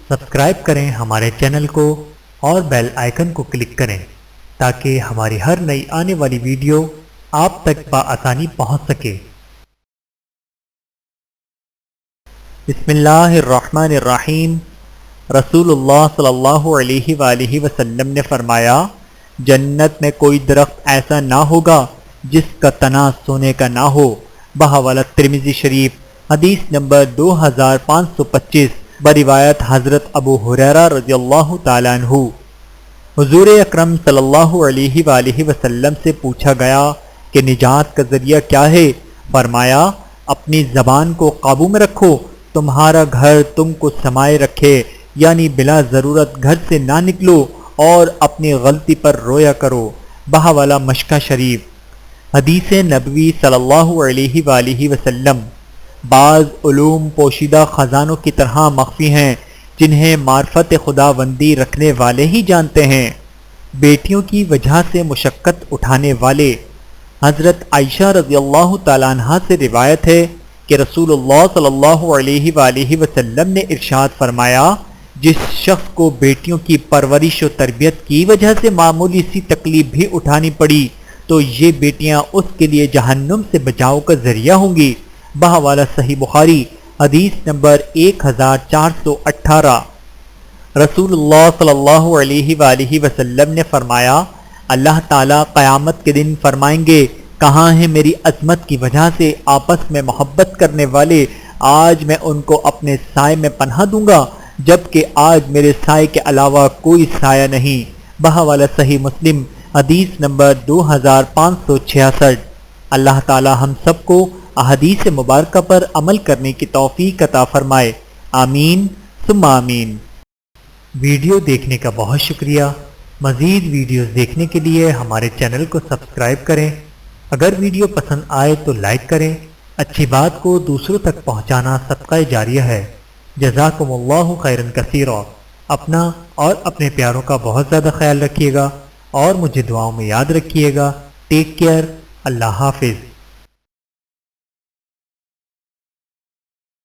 Subscribe کریں ہمارے channel کو اور بیل آئیکن کو کلک کریں تاکہ ہماری ہر نئی آنے والی ویڈیو آپ تک بآسانی پہنچ سکے۔ بسم اللہ الرحمن الرحیم۔ رسول اللہ صلی اللہ علیہ وآلہ وسلم نے فرمایا، جنت میں کوئی درخت ایسا نہ ہوگا جس کا تنا سونے کا نہ ہو۔ بحوالہ ترمذی شریف، حدیث نمبر 2525، بروایت حضرت ابو ہریرہ رضی اللہ تعالیٰ عنہ۔ حضور اکرم صلی اللہ علیہ وآلہ وسلم سے پوچھا گیا کہ نجات کا ذریعہ کیا ہے؟ فرمایا، اپنی زبان کو قابو میں رکھو، تمہارا گھر تم کو سمائے رکھے، یعنی بلا ضرورت گھر سے نہ نکلو اور اپنی غلطی پر رویا کرو۔ بحوالہ مشکہ شریف، حدیث نبوی صلی اللہ علیہ وآلہ وسلم۔ بعض علوم پوشیدہ خزانوں کی طرح مخفی ہیں جنہیں معرفت خداوندی رکھنے والے ہی جانتے ہیں۔ بیٹیوں کی وجہ سے مشقت اٹھانے والے۔ حضرت عائشہ رضی اللہ تعالیٰ عنہ سے روایت ہے کہ رسول اللہ صلی اللہ علیہ وآلہ وسلم نے ارشاد فرمایا، جس شخص کو بیٹیوں کی پرورش و تربیت کی وجہ سے معمولی سی تکلیف بھی اٹھانی پڑی تو یہ بیٹیاں اس کے لیے جہنم سے بچاؤ کا ذریعہ ہوں گی۔ بحوالہ صحیح بخاری، حدیث نمبر 1418۔ رسول اللہ صلی اللہ علیہ وآلہ وسلم نے فرمایا، اللہ تعالیٰ قیامت کے دن فرمائیں گے، کہاں ہیں میری عظمت کی وجہ سے آپس میں محبت کرنے والے؟ آج میں ان کو اپنے سائے میں پناہ دوں گا، جبکہ آج میرے سائے کے علاوہ کوئی سایہ نہیں۔ بحوالہ صحیح مسلم، حدیث نمبر 2566۔ اللہ تعالی ہم سب کو احادیث مبارکہ پر عمل کرنے کی توفیق عطا فرمائے، آمین ثم آمین۔ ویڈیو دیکھنے کا بہت شکریہ۔ مزید ویڈیوز دیکھنے کے لیے ہمارے چینل کو سبسکرائب کریں۔ اگر ویڈیو پسند آئے تو لائک کریں۔ اچھی بات کو دوسروں تک پہنچانا صدقہ جاریہ ہے۔ جزاکم اللہ خیرا کثیرا۔ اپنا اور اپنے پیاروں کا بہت زیادہ خیال رکھیے گا اور مجھے دعاؤں میں یاد رکھیے گا۔ Take care. اللہ حافظ۔